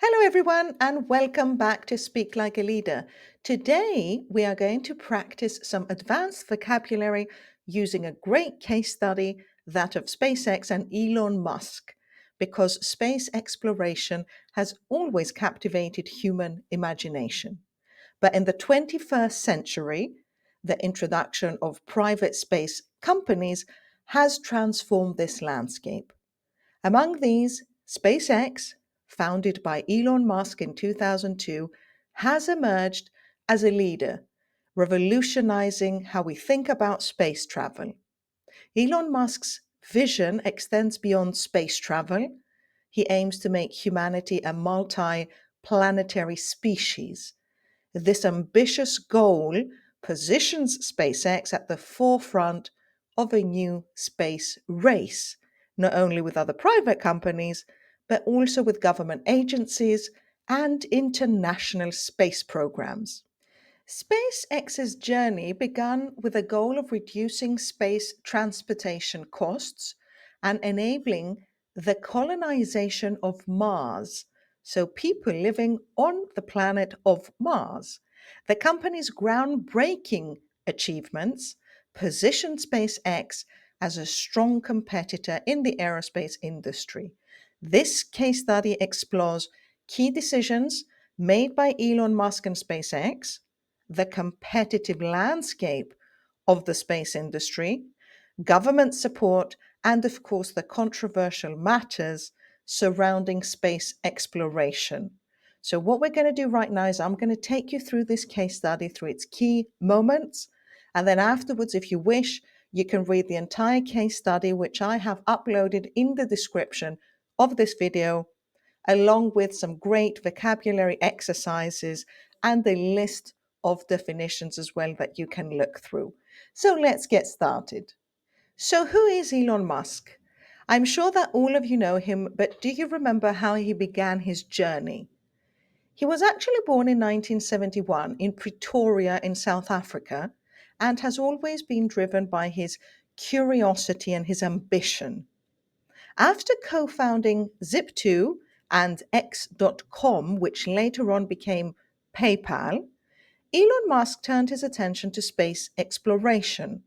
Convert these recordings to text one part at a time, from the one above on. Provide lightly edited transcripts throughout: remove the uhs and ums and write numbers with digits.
Hello everyone and welcome back to Speak Like a Leader. Today we are going to practice some advanced vocabulary using a great case study, that of SpaceX and Elon Musk, because space exploration has always captivated human imagination. But in the 21st century, the introduction of private space companies has transformed this landscape. Among these, SpaceX, founded by Elon Musk in 2002, has emerged as a leader, revolutionizing how we think about space travel. Elon Musk's vision extends beyond space travel. He aims to make humanity a multi-planetary species. This ambitious goal positions SpaceX at the forefront of a new space race, not only with other private companies, but also with government agencies and international space programs. SpaceX's journey began with a goal of reducing space transportation costs and enabling the colonization of Mars, so people living on the planet of Mars. The company's groundbreaking achievements positioned SpaceX as a strong competitor in the aerospace industry. This case study explores key decisions made by Elon Musk and SpaceX, the competitive landscape of the space industry, government support, and of course, the controversial matters surrounding space exploration. So, what we're going to do right now is I'm going to take you through this case study, through its key moments. And then afterwards, if you wish, you can read the entire case study, which I have uploaded in the description of this video, along with some great vocabulary exercises and a list of definitions as well that you can look through. So let's get started. So, who is Elon Musk? I'm sure that all of you know him, but do you remember how he began his journey? He was actually born in 1971 in Pretoria in South Africa and has always been driven by his curiosity and his ambition. After co founding Zip2 and X.com, which later on became PayPal, Elon Musk turned his attention to space exploration.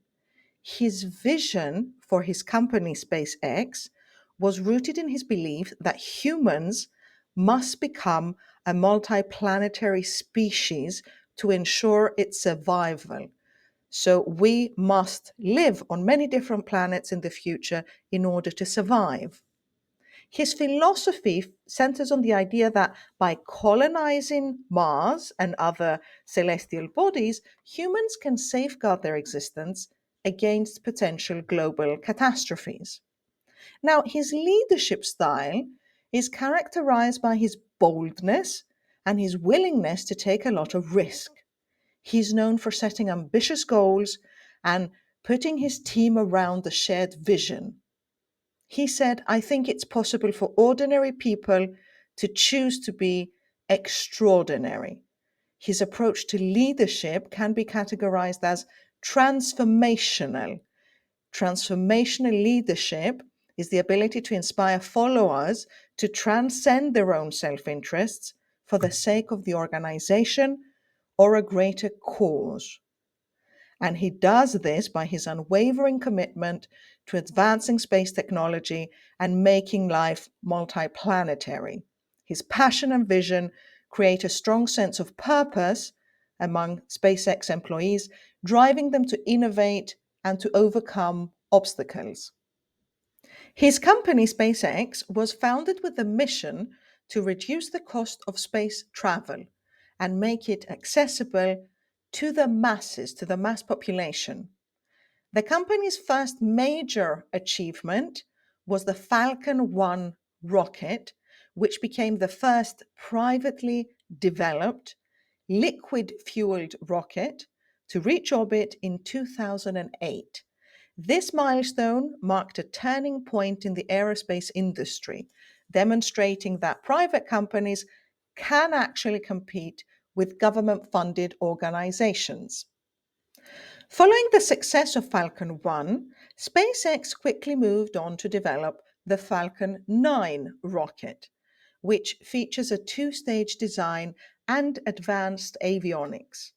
His vision for his company, SpaceX, was rooted in his belief that humans must become a multiplanetary species to ensure its survival. So we must live on many different planets in the future in order to survive. His philosophy centers on the idea that by colonizing Mars and other celestial bodies, humans can safeguard their existence against potential global catastrophes. Now, his leadership style is characterized by his boldness and his willingness to take a lot of risk. He's known for setting ambitious goals and putting his team around the shared vision. He said, I think it's possible for ordinary people to choose to be extraordinary. His approach to leadership can be categorized as transformational. Transformational leadership is the ability to inspire followers to transcend their own self interests for the sake of the organization or a greater cause. And he does this by his unwavering commitment to advancing space technology and making life multiplanetary. His passion and vision create a strong sense of purpose among SpaceX employees, driving them to innovate and to overcome obstacles. His company, SpaceX, was founded with the mission to reduce the cost of space travel and make it accessible to the masses, to the mass population. The company's first major achievement was the Falcon 1 rocket, which became the first privately developed liquid fueled rocket to reach orbit in 2008. This milestone marked a turning point in the aerospace industry, demonstrating that private companies can actually compete with government funded organizations. Following the success of Falcon 1, SpaceX quickly moved on to develop the Falcon 9 rocket, which features a two-stage design and advanced avionics.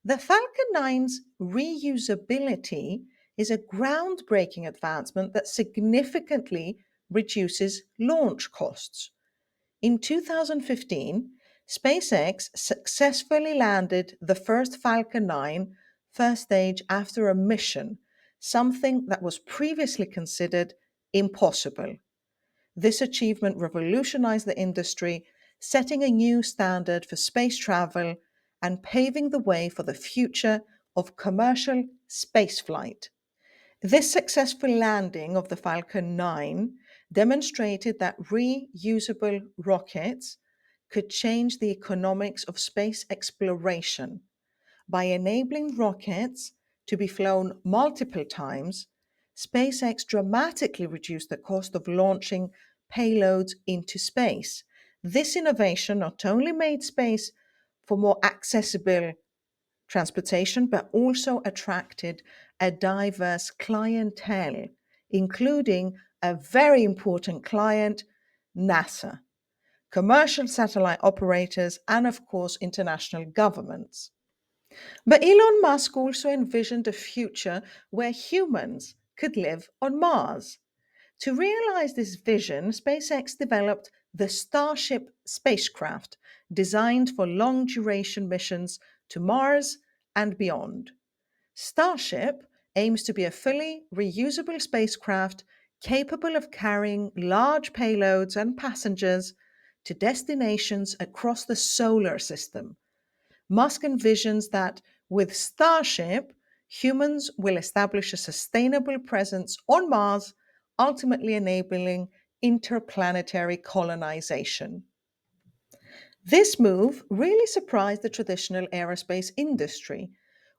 The Falcon 9's reusability is a groundbreaking advancement that significantly reduces launch costs. In 2015, SpaceX successfully landed the first Falcon 9 first stage after a mission, something that was previously considered impossible. This achievement revolutionized the industry, setting a new standard for space travel and paving the way for the future of commercial spaceflight. This successful landing of the Falcon 9 demonstrated that reusable rockets could change the economics of space exploration. By enabling rockets to be flown multiple times, SpaceX dramatically reduced the cost of launching payloads into space. This innovation not only made space for more accessible transportation, but also attracted a diverse clientele, including a very important client, NASA, commercial satellite operators, and of course, international governments. But Elon Musk also envisioned a future where humans could live on Mars. To realize this vision, SpaceX developed the Starship spacecraft, designed for long duration missions to Mars and beyond. Starship aims to be a fully reusable spacecraft capable of carrying large payloads and passengers to destinations across the solar system. Musk envisions that with Starship, humans will establish a sustainable presence on Mars, ultimately enabling interplanetary colonization. This move really surprised the traditional aerospace industry,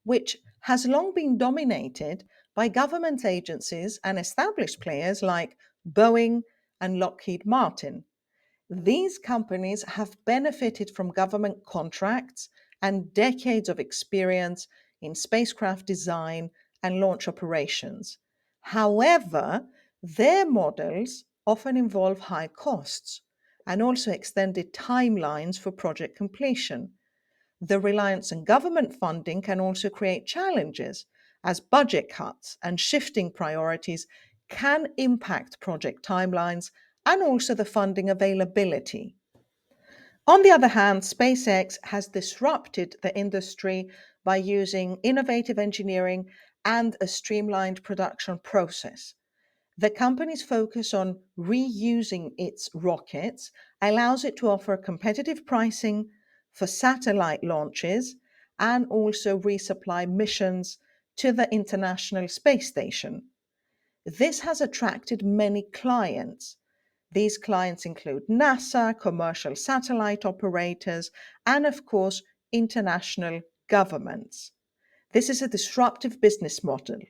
which has long been dominated by government agencies and established players like Boeing and Lockheed Martin. These companies have benefited from government contracts and decades of experience in spacecraft design and launch operations. However, their models often involve high costs and also extended timelines for project completion. The reliance on government funding can also create challenges, as budget cuts and shifting priorities can impact project timelines and also the funding availability. On the other hand, SpaceX has disrupted the industry by using innovative engineering and a streamlined production process. The company's focus on reusing its rockets allows it to offer competitive pricing for satellite launches and also resupply missions to the International Space Station. This has attracted many clients. These clients include NASA, commercial satellite operators, and of course, international governments. This is a disruptive business model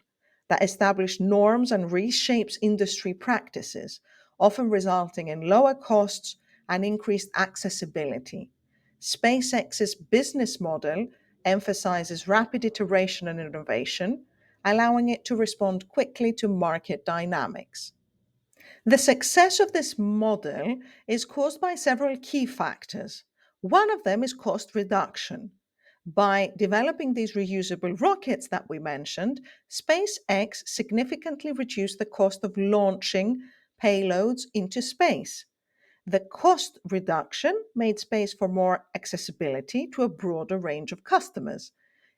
that establishes norms and reshapes industry practices, often resulting in lower costs and increased accessibility. SpaceX's business model emphasizes rapid iteration and innovation, allowing it to respond quickly to market dynamics. The success of this model is caused by several key factors. One of them is cost reduction. By developing these reusable rockets that we mentioned, SpaceX significantly reduced the cost of launching payloads into space. The cost reduction made space for more accessibility to a broader range of customers,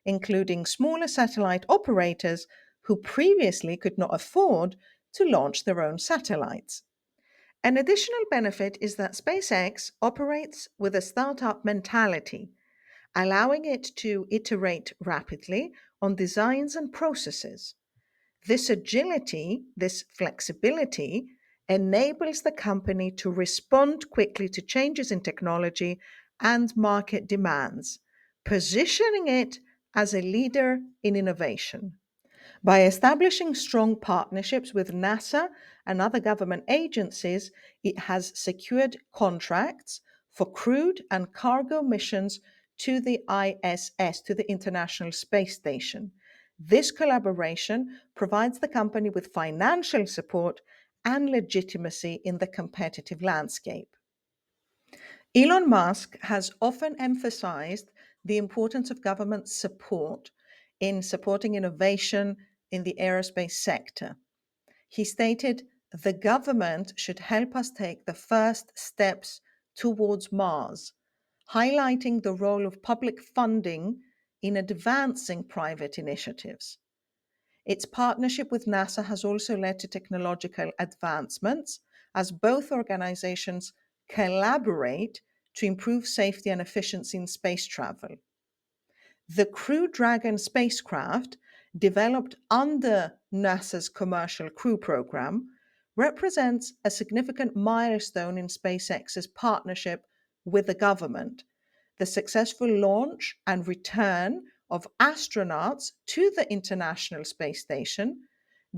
including smaller satellite operators who previously could not afford to launch their own satellites. An additional benefit is that SpaceX operates with a startup mentality, allowing it to iterate rapidly on designs and processes. This agility, this flexibility, enables the company to respond quickly to changes in technology and market demands, positioning it as a leader in innovation. By establishing strong partnerships with NASA and other government agencies, it has secured contracts for crewed and cargo missions to the ISS, to the International Space Station. This collaboration provides the company with financial support and legitimacy in the competitive landscape. Elon Musk has often emphasized the importance of government support in supporting innovation in the aerospace sector. He stated, "The government should help us take the first steps towards Mars," highlighting the role of public funding in advancing private initiatives. Its partnership with NASA has also led to technological advancements as both organizations collaborate to improve safety and efficiency in space travel. The Crew Dragon spacecraft, developed under NASA's Commercial Crew Program, represents a significant milestone in SpaceX's partnership with the government. The successful launch and return of astronauts to the International Space Station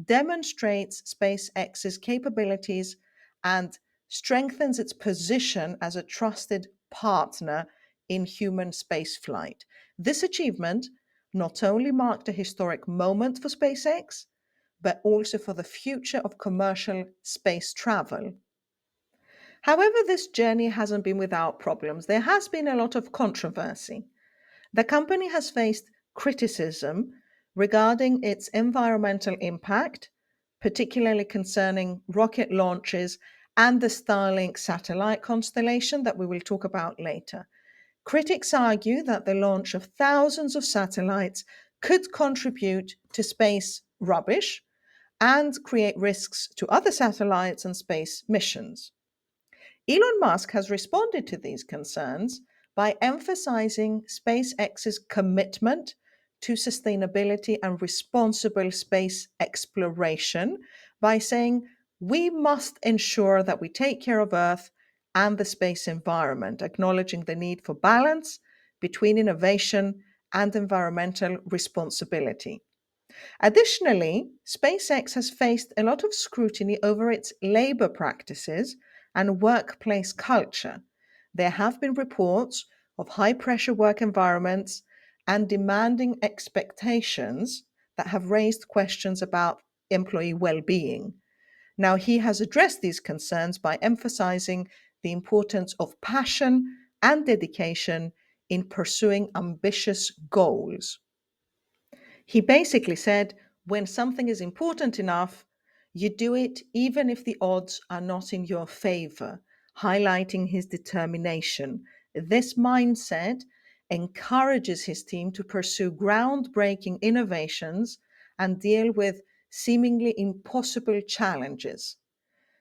demonstrates SpaceX's capabilities and strengthens its position as a trusted partner in human spaceflight. This achievement not only marked a historic moment for SpaceX, but also for the future of commercial space travel. However, this journey hasn't been without problems. There has been a lot of controversy. The company has faced criticism regarding its environmental impact, particularly concerning rocket launches and the Starlink satellite constellation that we will talk about later. Critics argue that the launch of thousands of satellites could contribute to space rubbish and create risks to other satellites and space missions. Elon Musk has responded to these concerns by emphasizing SpaceX's commitment to sustainability and responsible space exploration by saying, "We must ensure that we take care of Earth and the space environment," acknowledging the need for balance between innovation and environmental responsibility. Additionally, SpaceX has faced a lot of scrutiny over its labor practices and workplace culture. There have been reports of high pressure work environments and demanding expectations that have raised questions about employee well being. Now, he has addressed these concerns by emphasizing the importance of passion and dedication in pursuing ambitious goals. He basically said, when something is important enough, you do it even if the odds are not in your favor, highlighting his determination. This mindset encourages his team to pursue groundbreaking innovations and deal with seemingly impossible challenges.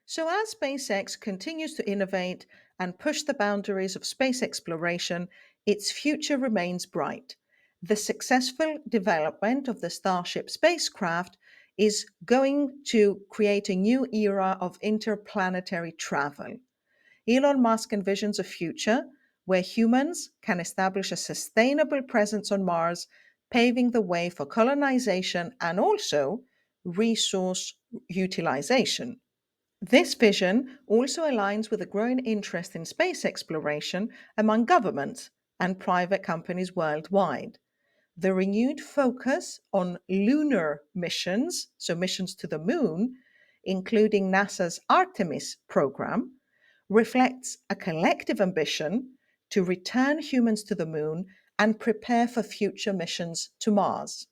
So, as SpaceX continues to innovate and push the boundaries of space exploration, its future remains bright. The successful development of the Starship spacecraft is going to create a new era of interplanetary travel. Elon Musk envisions a future where humans can establish a sustainable presence on Mars, paving the way for colonization and also resource utilization. This vision also aligns with a growing interest in space exploration among governments and private companies worldwide. The renewed focus on lunar missions, so missions to the moon, including NASA's Artemis program, reflects a collective ambition to return humans to the moon and prepare for future missions to Mars.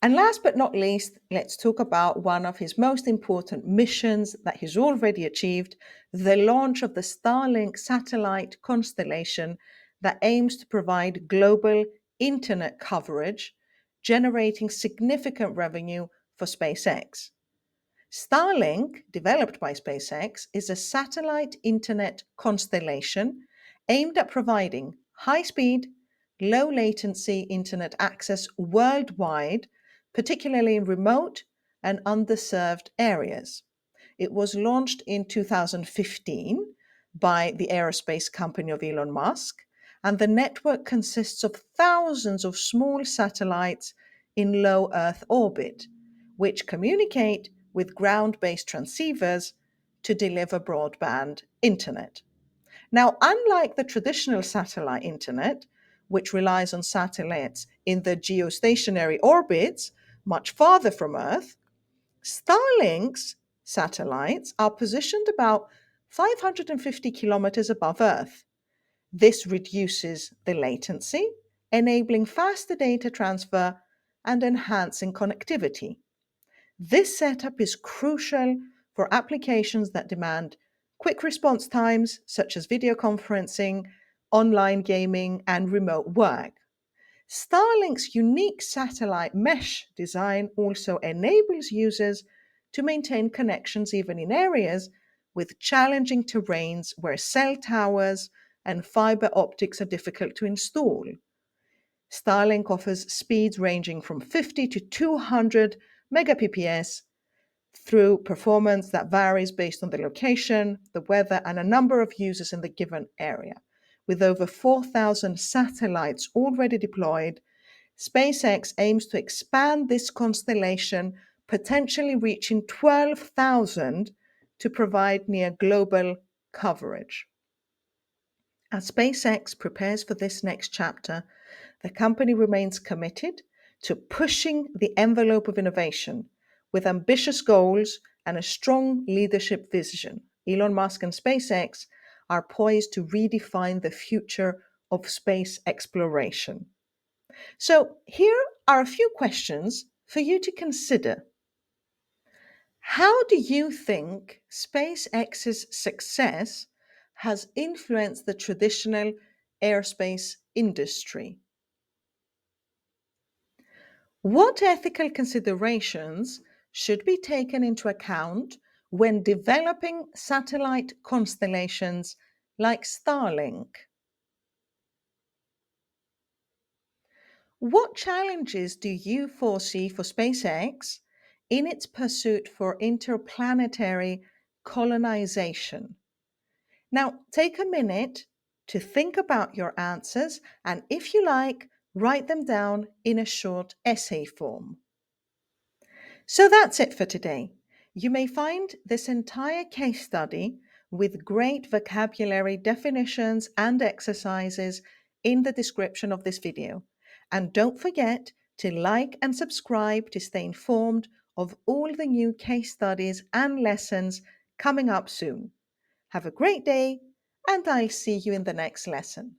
And last but not least, let's talk about one of his most important missions that he's already achieved, the launch of the Starlink satellite constellation that aims to provide global internet coverage, generating significant revenue for SpaceX. Starlink, developed by SpaceX, is a satellite internet constellation aimed at providing high speed, low latency internet access worldwide, particularly in remote and underserved areas. It was launched in 2015 by the aerospace company of Elon Musk, and the network consists of thousands of small satellites in low Earth orbit, which communicate with ground based transceivers to deliver broadband internet. Now, unlike the traditional satellite internet, which relies on satellites in the geostationary orbits much farther from Earth, Starlink's satellites are positioned about 550 kilometers above Earth. This reduces the latency, enabling faster data transfer and enhancing connectivity. This setup is crucial for applications that demand quick response times, such as video conferencing, online gaming, and remote work. Starlink's unique satellite mesh design also enables users to maintain connections even in areas with challenging terrains where cell towers and fiber optics are difficult to install. Starlink offers speeds ranging from 50 to 200 megabps through performance that varies based on the location, the weather, and a number of users in the given area. With over 4,000 satellites already deployed, SpaceX aims to expand this constellation, potentially reaching 12,000 to provide near global coverage. As SpaceX prepares for this next chapter, the company remains committed to pushing the envelope of innovation with ambitious goals and a strong leadership vision. Elon Musk and SpaceX are poised to redefine the future of space exploration. So, here are a few questions for you to consider. How do you think SpaceX's success has influenced the traditional aerospace industry? What ethical considerations should be taken into account when developing satellite constellations like Starlink? What challenges do you foresee for SpaceX in its pursuit for interplanetary colonization? Now, take a minute to think about your answers and, if you like, write them down in a short essay form. So that's it for today. You may find this entire case study with great vocabulary definitions and exercises in the description of this video. And don't forget to like and subscribe to stay informed of all the new case studies and lessons coming up soon. Have a great day, and I'll see you in the next lesson.